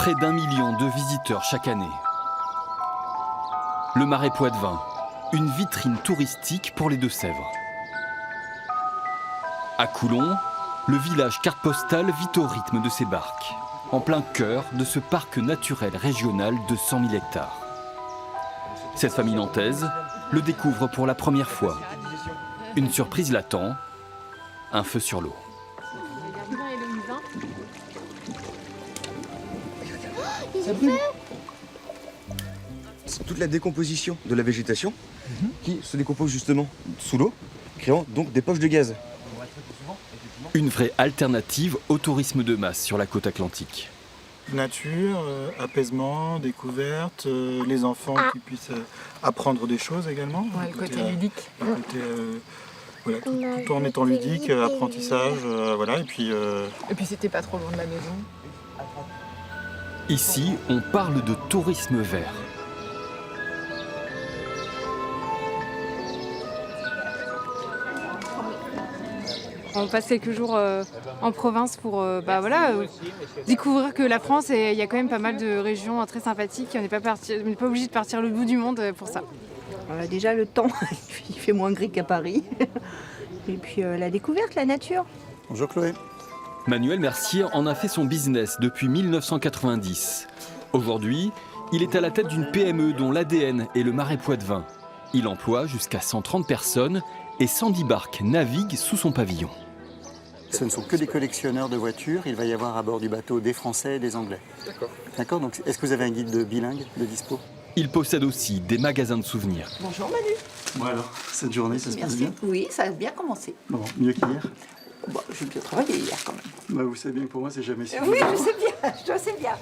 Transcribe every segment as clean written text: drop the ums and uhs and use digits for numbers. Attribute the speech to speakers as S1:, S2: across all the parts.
S1: Près d'1 million de visiteurs chaque année. Le Marais Poitevin, une vitrine touristique pour les Deux-Sèvres. À Coulon, le village carte postale vit au rythme de ses barques, en plein cœur de ce parc naturel régional de 100 000 hectares. Cette famille nantaise le découvre pour la première fois. Une surprise l'attend, un feu sur l'eau.
S2: C'est toute la décomposition de la végétation qui se décompose justement sous l'eau, créant donc des poches de gaz.
S1: Une vraie alternative au tourisme de masse sur la côte atlantique.
S3: Nature, apaisement, découverte, les enfants qui puissent apprendre des choses également.
S4: Ouais, le côté ludique.
S3: Voilà, tout en étant ludique, apprentissage, voilà, et puis
S4: c'était pas trop loin de la maison.
S1: Ici, on parle de tourisme vert.
S5: On passe quelques jours en province pour découvrir que la France, il y a quand même pas mal de régions très sympathiques. On n'est pas obligé de partir le bout du monde pour ça.
S6: Déjà le temps, il fait moins gris qu'à Paris. Et puis la découverte, la nature.
S3: Bonjour Chloé.
S1: Manuel Mercier en a fait son business depuis 1990. Aujourd'hui, il est à la tête d'une PME dont l'ADN est le Marais Poitevin. Il emploie jusqu'à 130 personnes et 110 barques naviguent sous son pavillon.
S7: Ce ne sont que des collectionneurs de voitures. Il va y avoir à bord du bateau des Français et des Anglais. D'accord. Donc, est-ce que vous avez un guide bilingue de dispo?
S1: Il possède aussi des magasins de souvenirs.
S6: Bonjour Manu.
S7: Bon alors, cette journée, ça se passe bien?
S6: Oui, ça a bien commencé.
S7: Bon, mieux qu'hier?
S6: Bon, j'ai bien travaillé hier quand même.
S7: Bah, vous savez bien que pour moi, c'est jamais suffisant.
S6: Oui, je sais bien.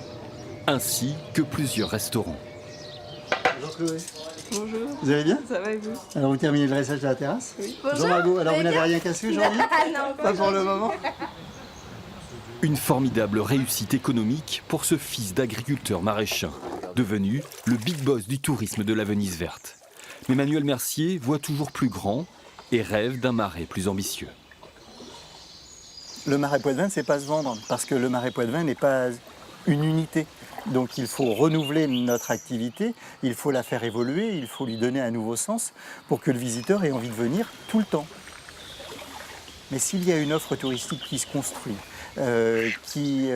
S1: Ainsi que plusieurs restaurants.
S7: Bonjour Chloé.
S5: Bonjour.
S7: Vous allez bien?
S5: Ça va et vous?
S7: Alors, vous terminez le dressage de la terrasse?
S5: Oui.
S7: Bonjour Margot. Alors, vous n'avez rien cassé aujourd'hui?
S5: Non,
S7: pas pour le moment.
S1: Une formidable réussite économique pour ce fils d'agriculteur maraîcher, devenu le big boss du tourisme de la Venise verte. Mais Manuel Mercier voit toujours plus grand et rêve d'un marais plus ambitieux.
S7: Le Marais Poitevin, c'est pas se vendre, parce que le Marais Poitevin n'est pas une unité. Donc il faut renouveler notre activité, il faut la faire évoluer, il faut lui donner un nouveau sens pour que le visiteur ait envie de venir tout le temps. Mais s'il y a une offre touristique qui se construit, qui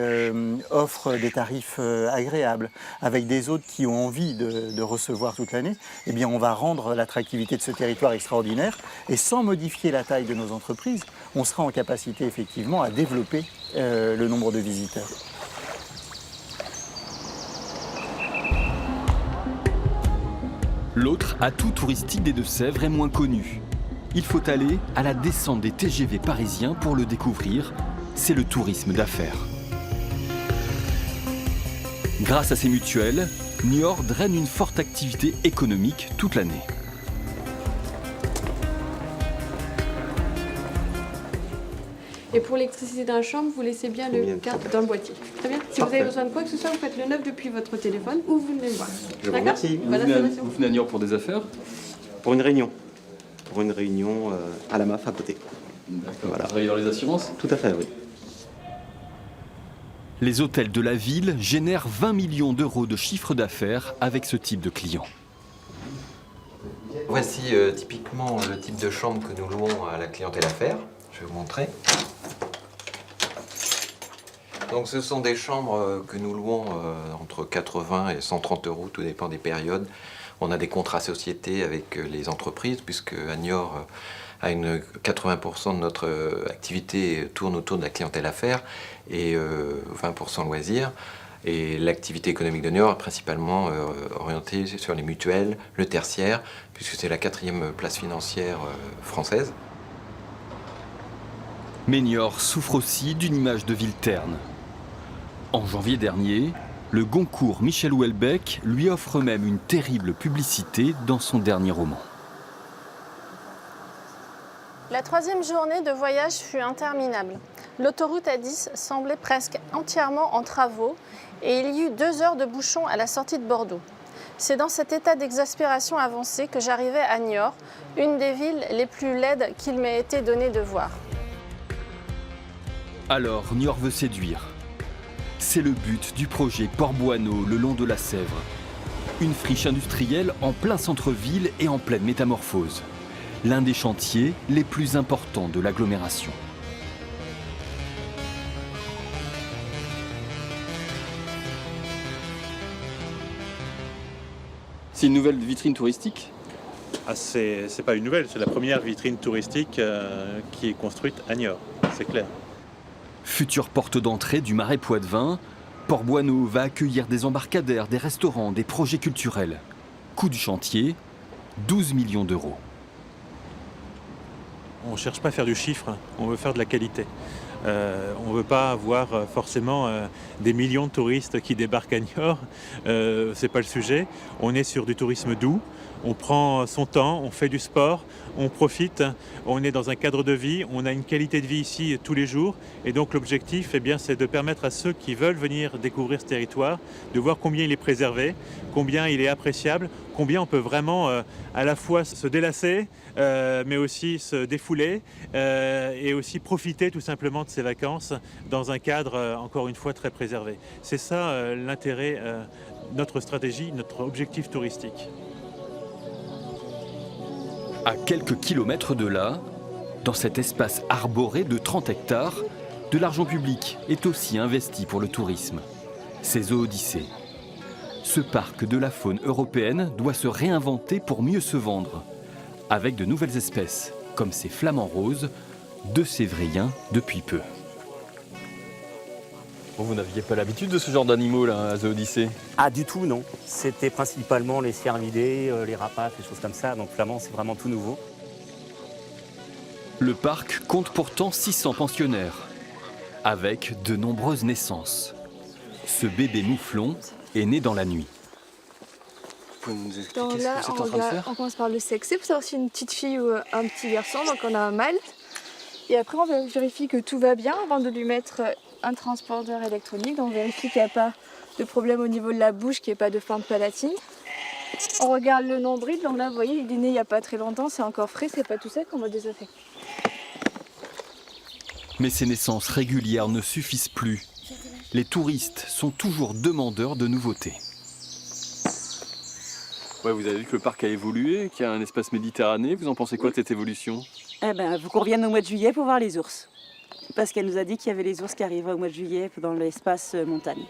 S7: offre des tarifs agréables, avec des hôtes qui ont envie de recevoir toute l'année, eh bien on va rendre l'attractivité de ce territoire extraordinaire et sans modifier la taille de nos entreprises, on sera en capacité effectivement à développer le nombre de visiteurs.
S1: L'autre atout touristique des Deux-Sèvres est moins connu. Il faut aller à la descente des TGV parisiens pour le découvrir. C'est le tourisme d'affaires. Grâce à ces mutuelles, Niort draine une forte activité économique toute l'année.
S8: Et pour l'électricité d'un chambre, vous laissez bien le carte dans le boîtier. Très bien. Si vous avez besoin de quoi que ce soit, vous faites le 9 depuis votre téléphone ou vous venez me voir.
S2: Je vous remercie.
S1: Vous venez à Niort pour des affaires?
S2: Pour une réunion. Pour une réunion à la MAF à côté.
S1: D'accord. Voilà. Vous travaillez dans les assurances?
S2: Tout à fait, oui.
S1: Les hôtels de la ville génèrent 20 millions d'euros de chiffre d'affaires avec ce type de clients.
S9: Voici typiquement le type de chambre que nous louons à la clientèle affaires. Je vais vous montrer. Donc ce sont des chambres que nous louons entre 80 et 130 euros, tout dépend des périodes. On a des contrats sociétés avec les entreprises, puisque à Niort, 80% de notre activité tourne autour de la clientèle affaires et 20% loisirs. Et l'activité économique de Niort est principalement orientée sur les mutuelles, le tertiaire, puisque c'est la 4e place financière française.
S1: Mais Niort souffre aussi d'une image de ville terne. En janvier dernier, le Goncourt Michel Houellebecq lui offre même une terrible publicité dans son dernier roman.
S10: La 3e journée de voyage fut interminable. L'autoroute A10 semblait presque entièrement en travaux et il y eut 2 heures de bouchon à la sortie de Bordeaux. C'est dans cet état d'exaspération avancée que j'arrivais à Niort, une des villes les plus laides qu'il m'ait été donné de voir.
S1: Alors Niort veut séduire. C'est le but du projet Port-Boineau le long de la Sèvre. Une friche industrielle en plein centre-ville et en pleine métamorphose. L'un des chantiers les plus importants de l'agglomération.
S11: C'est une nouvelle vitrine touristique ?
S12: C'est pas une nouvelle, c'est la première vitrine touristique qui est construite à Niort, c'est clair.
S1: Future porte d'entrée du Marais Poitevin, Port-Boineau va accueillir des embarcadères, des restaurants, des projets culturels. Coût du chantier, 12 millions d'euros.
S12: On ne cherche pas à faire du chiffre, on veut faire de la qualité. On ne veut pas avoir forcément des millions de touristes qui débarquent à Niort, c'est pas le sujet. On est sur du tourisme doux, on prend son temps, on fait du sport, on profite, on est dans un cadre de vie, on a une qualité de vie ici tous les jours. Et donc l'objectif, c'est de permettre à ceux qui veulent venir découvrir ce territoire, de voir combien il est préservé, combien il est appréciable, combien on peut vraiment à la fois se délasser, mais aussi se défouler et aussi profiter tout simplement de ses vacances dans un cadre, encore une fois, très préservé. C'est ça l'intérêt, notre stratégie, notre objectif touristique.
S1: À quelques kilomètres de là, dans cet espace arboré de 30 hectares, de l'argent public est aussi investi pour le tourisme. C'est Zoodissée. Ce parc de la faune européenne doit se réinventer pour mieux se vendre, avec de nouvelles espèces, comme ces flamants roses, 2 sévriens depuis peu.
S11: Bon, vous n'aviez pas l'habitude de ce genre d'animaux là à Zoodissée ?
S13: Ah du tout non, c'était principalement les cervidés, les rapaces, les choses comme ça, donc flamand c'est vraiment tout nouveau.
S1: Le parc compte pourtant 600 pensionnaires, avec de nombreuses naissances. Ce bébé mouflon est né dans la nuit.
S11: Vous pouvez nous expliquer
S14: Donc
S11: ce que
S14: là,
S11: vous êtes en train de faire ?
S14: on commence par le sexer pour savoir si c'est une petite fille ou un petit garçon, donc on a un mâle. Et après on vérifie que tout va bien avant de lui mettre un transpondeur électronique, donc on vérifie qu'il n'y a pas de problème au niveau de la bouche, qu'il n'y ait pas de fente palatine. On regarde le nombril, donc là vous voyez il est né il n'y a pas très longtemps, c'est encore frais, c'est pas tout sec, on va désinfecter.
S1: Mais ces naissances régulières ne suffisent plus. Les touristes sont toujours demandeurs de nouveautés.
S11: Ouais, vous avez vu que le parc a évolué, qu'il y a un espace méditerranéen. Vous en pensez quoi de cette évolution ?
S15: Eh ben, faut qu'on revienne au mois de juillet pour voir les ours. Parce qu'elle nous a dit qu'il y avait les ours qui arriveraient au mois de juillet dans l'espace montagne.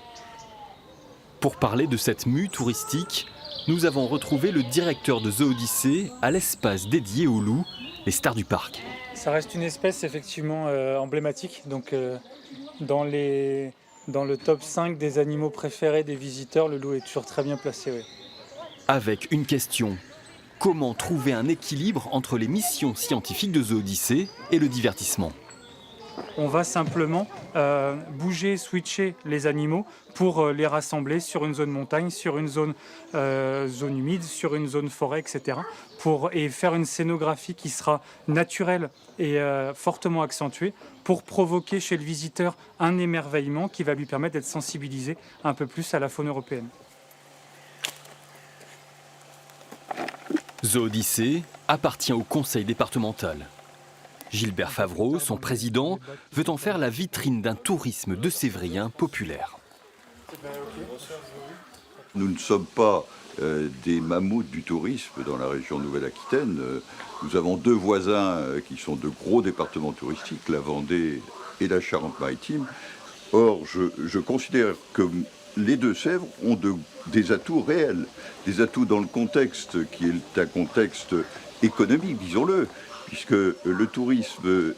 S1: Pour parler de cette mue touristique, nous avons retrouvé le directeur de Zoodissée à l'espace dédié aux loups, les stars du parc.
S16: Ça reste une espèce effectivement emblématique. Donc dans le top 5 des animaux préférés des visiteurs, le loup est toujours très bien placé. Oui.
S1: Avec une question. Comment trouver un équilibre entre les missions scientifiques de Zoodissée et le divertissement ?
S16: On va simplement bouger, switcher les animaux pour les rassembler sur une zone montagne, sur une zone humide, sur une zone forêt, etc. Et faire une scénographie qui sera naturelle et fortement accentuée pour provoquer chez le visiteur un émerveillement qui va lui permettre d'être sensibilisé un peu plus à la faune européenne.
S1: Zoodissée appartient au conseil départemental. Gilbert Favreau, son président, veut en faire la vitrine d'un tourisme de Sévrien populaire.
S17: Nous ne sommes pas des mammouths du tourisme dans la région Nouvelle-Aquitaine. Nous avons 2 voisins qui sont de gros départements touristiques, la Vendée et la Charente-Maritime. Or, je considère que les Deux-Sèvres ont des atouts réels, des atouts dans le contexte qui est un contexte économique, disons-le, puisque le tourisme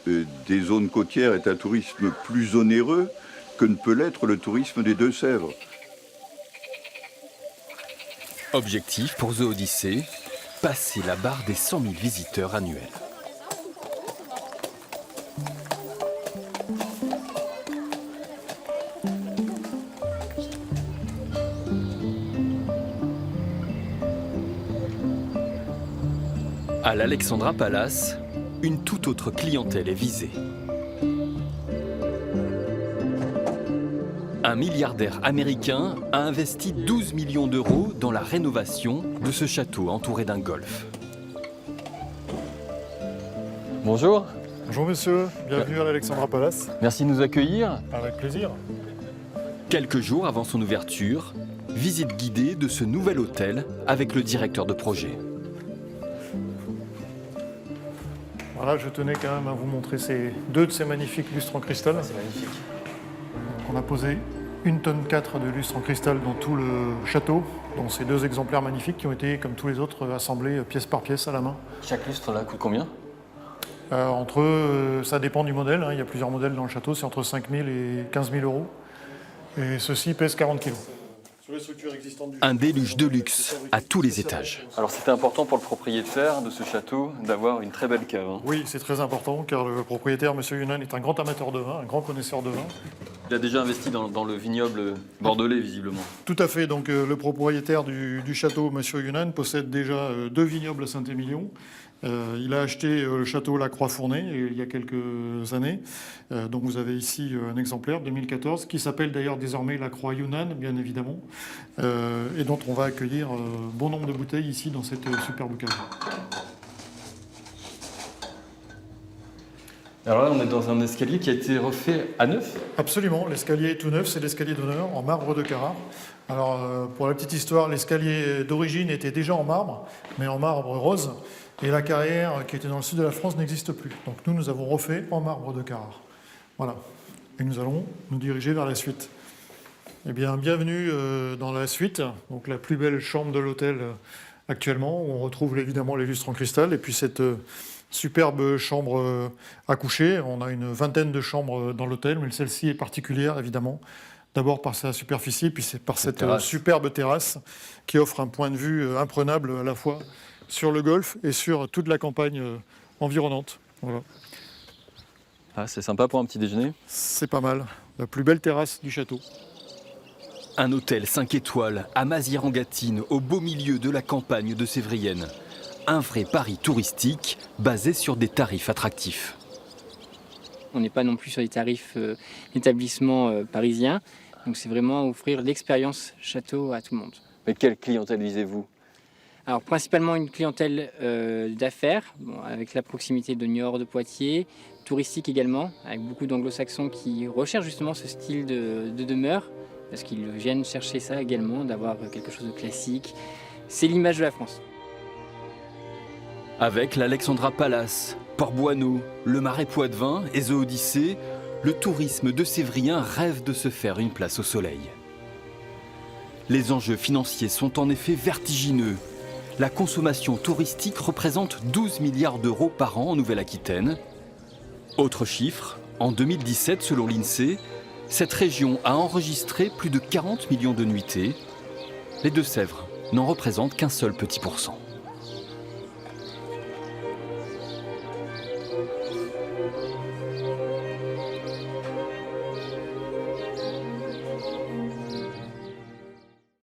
S17: des zones côtières est un tourisme plus onéreux que ne peut l'être le tourisme des Deux-Sèvres.
S1: Objectif pour Zoodissée, passer la barre des 100 000 visiteurs annuels. À l'Alexandra Palace, une toute autre clientèle est visée. Un milliardaire américain a investi 12 millions d'euros dans la rénovation de ce château entouré d'un golfe.
S11: Bonjour.
S3: Bonjour monsieur, bienvenue à l'Alexandra Palace.
S11: Merci de nous accueillir.
S3: Avec plaisir.
S1: Quelques jours avant son ouverture, visite guidée de ce nouvel hôtel avec le directeur de projet.
S18: Voilà, je tenais quand même à vous montrer deux de ces magnifiques lustres en cristal.
S11: C'est magnifique.
S18: Donc on a posé 1,4 tonne de lustres en cristal dans tout le château, dont ces 2 exemplaires magnifiques qui ont été, comme tous les autres, assemblés pièce par pièce à la main.
S11: Chaque lustre là coûte combien?
S18: Ça dépend du modèle, hein. Il y a plusieurs modèles dans le château, c'est entre 5 000 et 15 000 euros. Et ceci pèse 40 kg.
S1: Un déluge de luxe à tous les étages.
S11: Alors c'était important pour le propriétaire de ce château d'avoir une très belle cave. Hein.
S18: Oui, c'est très important car le propriétaire, M. Yunnan, est un grand amateur de vin, un grand connaisseur de vin.
S11: Il a déjà investi dans le vignoble bordelais, visiblement.
S18: Tout à fait. Donc le propriétaire du château, M. Yunnan, possède déjà 2 vignobles à Saint-Émilion. Il a acheté le château La Croix-Fournée il y a quelques années. Donc vous avez ici un exemplaire 2014 qui s'appelle d'ailleurs désormais La Croix Yunnan, bien évidemment, et dont on va accueillir bon nombre de bouteilles ici dans cette superbe cave.
S11: Alors là, on est dans un escalier qui a été refait à neuf?
S18: Absolument, l'escalier est tout neuf, c'est l'escalier d'honneur en marbre de Carrare. Alors pour la petite histoire, l'escalier d'origine était déjà en marbre, mais en marbre rose. Et la carrière qui était dans le sud de la France n'existe plus. Donc nous avons refait en marbre de Carrare. Voilà. Et nous allons nous diriger vers la suite. Eh bien, bienvenue dans la suite, donc la plus belle chambre de l'hôtel actuellement, où on retrouve évidemment les lustres en cristal, et puis cette superbe chambre à coucher. On a une vingtaine de chambres dans l'hôtel, mais celle-ci est particulière, évidemment. D'abord par sa superficie, puis c'est par cette superbe terrasse qui offre un point de vue imprenable à la fois sur le golfe et sur toute la campagne environnante. Voilà.
S11: Ah, c'est sympa pour un petit déjeuner.
S18: C'est pas mal. La plus belle terrasse du château.
S1: Un hôtel 5 étoiles à Mazières-en-Gâtine, au beau milieu de la campagne de Sévrienne. Un vrai pari touristique basé sur des tarifs attractifs.
S19: On n'est pas non plus sur des tarifs d'établissement parisiens. Donc c'est vraiment offrir l'expérience château à tout le monde.
S11: Mais quelle clientèle visez-vous ?
S19: Alors principalement une clientèle d'affaires, avec la proximité de Niort, de Poitiers, touristique également, avec beaucoup d'anglo-saxons qui recherchent justement ce style de demeure, parce qu'ils viennent chercher ça également, d'avoir quelque chose de classique. C'est l'image de la France.
S1: Avec l'Alexandra Palace, Port-Boineau, le Marais Poitevin et The Odyssée, le tourisme de Sévrien rêve de se faire une place au soleil. Les enjeux financiers sont en effet vertigineux. La consommation touristique représente 12 milliards d'euros par an en Nouvelle-Aquitaine. Autre chiffre, en 2017, selon l'INSEE, cette région a enregistré plus de 40 millions de nuitées. Les Deux-Sèvres n'en représentent qu'un seul petit pourcent.